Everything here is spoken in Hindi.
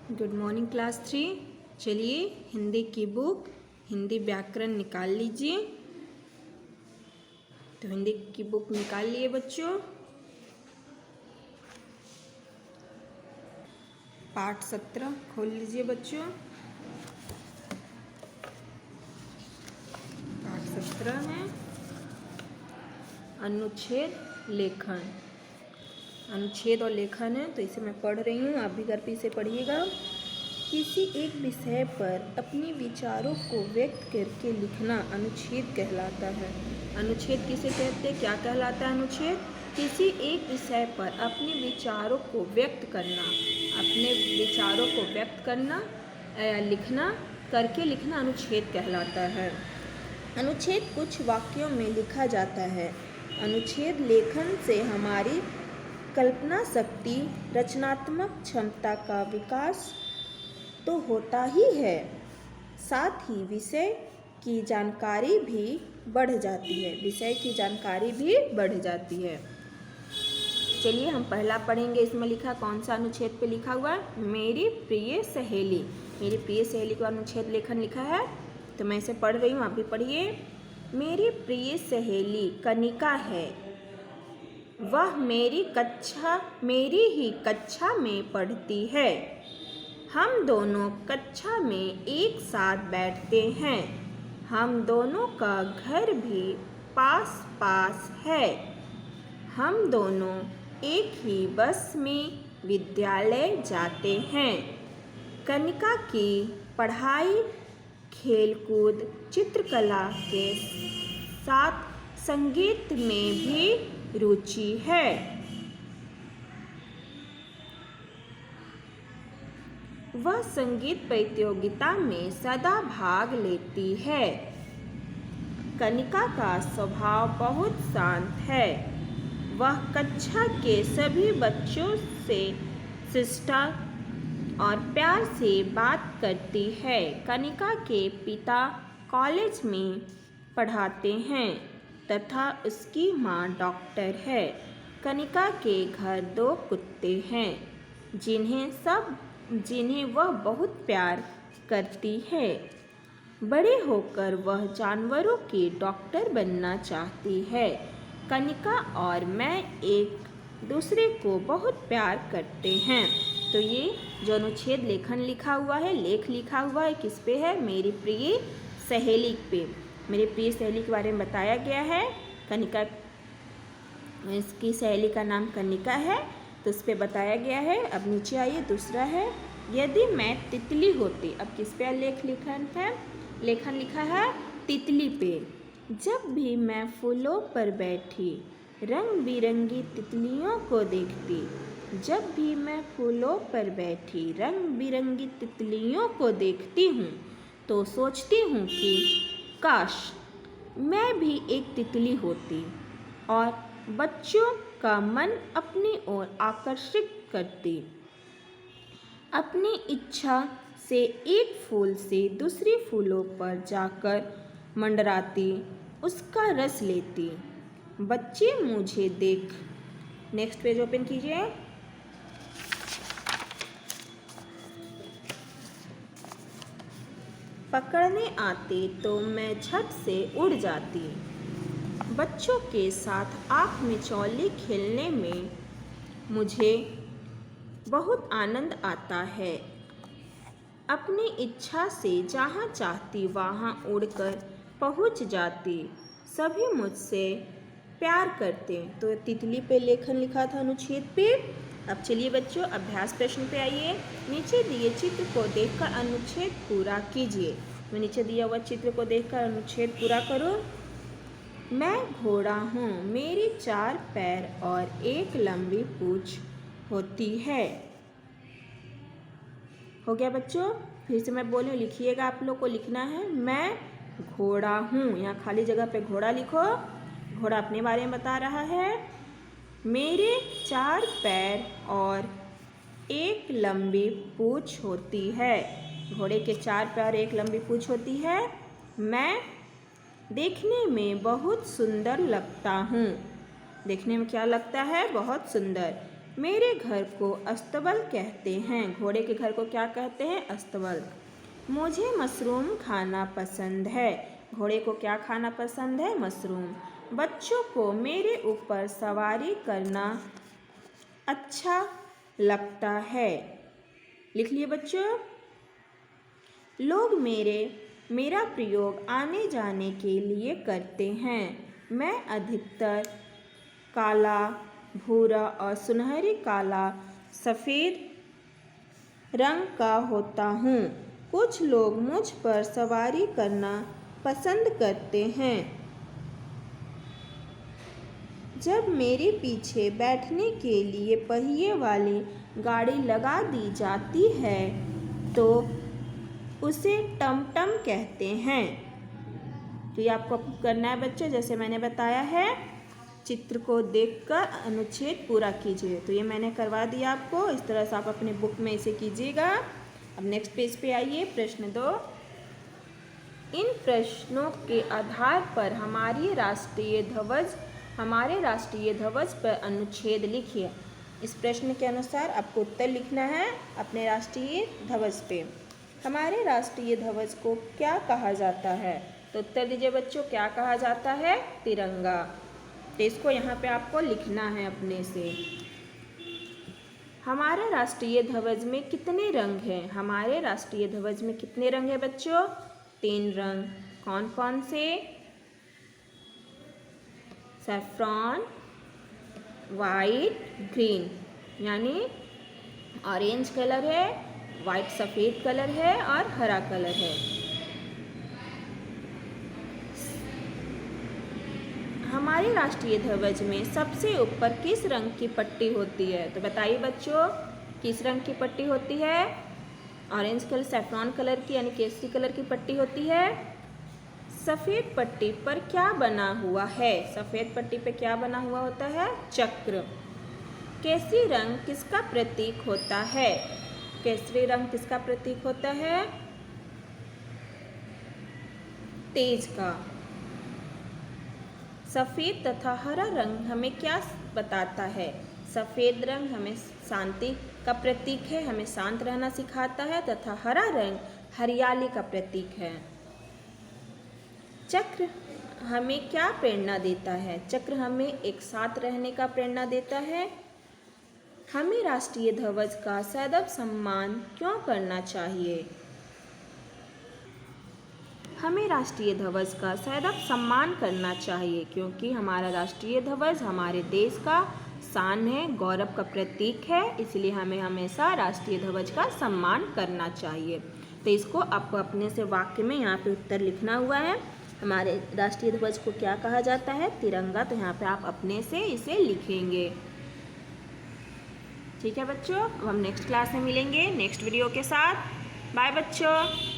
Good morning class 3। चलिए हिंदी की बुक हिंदी व्याकरण निकाल लीजिए। तो हिंदी की बुक निकाल लिए बच्चों। पाठ 17 खोल लीजिए बच्चों। पाठ 17 में अनुच्छेद लेखन, अनुच्छेद और लेखन है, तो इसे मैं पढ़ रही हूँ, आप भी घर पे इसे पढ़िएगा। किसी एक विषय पर अपने विचारों को व्यक्त करके लिखना अनुच्छेद कहलाता है। अनुच्छेद किसे कहते हैं, क्या कहलाता है अनुच्छेद? किसी एक विषय पर अपने विचारों को व्यक्त करना, अपने विचारों को व्यक्त करना लिखना करके लिखना अनुच्छेद कहलाता है। अनुच्छेद कुछ वाक्यों में लिखा जाता है। अनुच्छेद लेखन से हमारी कल्पना शक्ति, रचनात्मक क्षमता का विकास तो होता ही है, साथ ही विषय की जानकारी भी बढ़ जाती है। विषय की जानकारी भी बढ़ जाती है। चलिए हम पहला पढ़ेंगे। इसमें लिखा कौन सा अनुच्छेद पे लिखा हुआ है? मेरी प्रिय सहेली। मेरी प्रिय सहेली का अनुच्छेद लेखन लिखा है, तो मैं इसे पढ़ रही हूँ, आप भी पढ़िए। मेरी प्रिय सहेली कनिका है। वह मेरी ही कक्षा में पढ़ती है। हम दोनों कक्षा में एक साथ बैठते हैं। हम दोनों का घर भी पास पास है। हम दोनों एक ही बस में विद्यालय जाते हैं। कनिका की पढ़ाई, खेलकूद, चित्रकला के साथ संगीत में भी रुचि है। वह संगीत प्रतियोगिता में सदा भाग लेती है। कनिका का स्वभाव बहुत शांत है। वह कक्षा के सभी बच्चों से शिष्टाचार और प्यार से बात करती है। कनिका के पिता कॉलेज में पढ़ाते हैं तथा उसकी माँ डॉक्टर है। कनिका के घर 2 कुत्ते हैं जिन्हें वह बहुत प्यार करती है। बड़े होकर वह जानवरों की डॉक्टर बनना चाहती है। कनिका और मैं एक दूसरे को बहुत प्यार करते हैं। तो ये जो अनुच्छेद लेखन लिखा हुआ है, लेख लिखा हुआ है, किस पे है? मेरी प्रिय सहेली पे। मेरी प्रिय सहेली के बारे में बताया गया है। कनिका, इसकी सहेली का नाम कनिका है, तो उस पर बताया गया है। अब नीचे आइए, दूसरा है यदि मैं तितली होती। अब किस पे लेखन लिखा है? तितली पे। जब भी मैं फूलों पर बैठी रंग बिरंगी तितलियों को देखती, जब भी मैं फूलों पर बैठी रंग बिरंगी तितलियों को देखती हूँ तो सोचती हूँ कि काश मैं भी एक तितली होती और बच्चों का मन अपनी ओर आकर्षित करती। अपनी इच्छा से एक फूल से दूसरी फूलों पर जाकर मंडराती, उसका रस लेती। बच्चे मुझे देख, नेक्स्ट पेज ओपन कीजिए। पकड़ने आते तो मैं झट से उड़ जाती। बच्चों के साथ आँख मिचौली खेलने में मुझे बहुत आनंद आता है। अपनी इच्छा से जहाँ चाहती वहाँ उड़कर पहुँच जाती। सभी मुझसे प्यार करते। तो तितली पे लेखन लिखा था अनुच्छेद पे। अब चलिए बच्चों अभ्यास प्रश्न पे आइए। नीचे दिए चित्र को देखकर अनुच्छेद पूरा कीजिए। मैं नीचे दिया हुआ चित्र को देखकर अनुच्छेद पूरा करो। मैं घोड़ा हूँ, मेरी 4 पैर और एक लंबी पूँछ होती है। हो गया बच्चों? फिर से मैं बोल रही हूँ, लिखिएगा, आप लोग को लिखना है। मैं घोड़ा हूँ, यहाँ खाली जगह पे घोड़ा लिखो। घोड़ा अपने बारे में बता रहा है। मेरे 4 पैर और एक लंबी पूँछ होती है। घोड़े के 4 पैर, एक लंबी पूँछ होती है। मैं देखने में बहुत सुंदर लगता हूँ। देखने में क्या लगता है? बहुत सुंदर। मेरे घर को अस्तबल कहते हैं। घोड़े के घर को क्या कहते हैं? अस्तबल। मुझे मशरूम खाना पसंद है। घोड़े को क्या खाना पसंद है? मशरूम। बच्चों को मेरे ऊपर सवारी करना अच्छा लगता है। लिख लिए बच्चों। लोग मेरा प्रयोग आने जाने के लिए करते हैं। मैं अधिकतर काला, भूरा और सुनहरी काला सफ़ेद रंग का होता हूँ। कुछ लोग मुझ पर सवारी करना पसंद करते हैं। जब मेरे पीछे बैठने के लिए पहिए वाली गाड़ी लगा दी जाती है तो उसे टमटम कहते हैं। तो ये आपको करना है बच्चों, जैसे मैंने बताया है। चित्र को देखकर अनुच्छेद पूरा कीजिए। तो ये मैंने करवा दिया आपको। इस तरह से आप अपने बुक में इसे कीजिएगा। अब नेक्स्ट पेज पे आइए। प्रश्न 2। इन प्रश्नों के आधार पर हमारे राष्ट्रीय ध्वज पर अनुच्छेद लिखिए। इस प्रश्न के अनुसार आपको उत्तर लिखना है अपने राष्ट्रीय ध्वज पे। हमारे राष्ट्रीय ध्वज को क्या कहा जाता है? तो उत्तर दीजिए बच्चों, क्या कहा जाता है? तिरंगा। तो इसको यहाँ पे आपको लिखना है अपने से। हमारे राष्ट्रीय ध्वज में कितने रंग हैं? हमारे राष्ट्रीय ध्वज में कितने रंग हैं बच्चों? 3 रंग। कौन कौन से? Saffron, white, green. यानी ऑरेंज कलर है, वाइट सफ़ेद कलर है और हरा कलर है। हमारे राष्ट्रीय ध्वज में सबसे ऊपर किस रंग की पट्टी होती है? तो बताइए बच्चों, किस रंग की पट्टी होती है? ऑरेंज कलर, सैफ्रॉन कलर की यानी केसरी कलर की पट्टी होती है। सफ़ेद पट्टी पर क्या बना हुआ है? सफ़ेद पट्टी पे क्या बना हुआ होता है? चक्र। केसरी रंग किसका प्रतीक होता है? केसरी रंग किसका प्रतीक होता है? तेज का। सफ़ेद तथा हरा रंग हमें क्या बताता है? सफ़ेद रंग हमें शांति का प्रतीक है, हमें शांत रहना सिखाता है, तथा हरा रंग हरियाली का प्रतीक है। चक्र हमें क्या प्रेरणा देता है? चक्र हमें एक साथ रहने का प्रेरणा देता है। हमें राष्ट्रीय ध्वज का सदैव सम्मान क्यों करना चाहिए? हमें राष्ट्रीय ध्वज का सदैव सम्मान करना चाहिए क्योंकि हमारा राष्ट्रीय ध्वज हमारे देश का शान है, गौरव का प्रतीक है। इसलिए हमें हमेशा राष्ट्रीय ध्वज का सम्मान करना चाहिए। तो इसको आपको अपने से वाक्य में यहाँ पे उत्तर लिखना हुआ है। हमारे राष्ट्रीय ध्वज को क्या कहा जाता है? तिरंगा। तो यहाँ पे आप अपने से इसे लिखेंगे। ठीक है बच्चों, अब हम नेक्स्ट क्लास में मिलेंगे नेक्स्ट वीडियो के साथ। बाय बच्चों।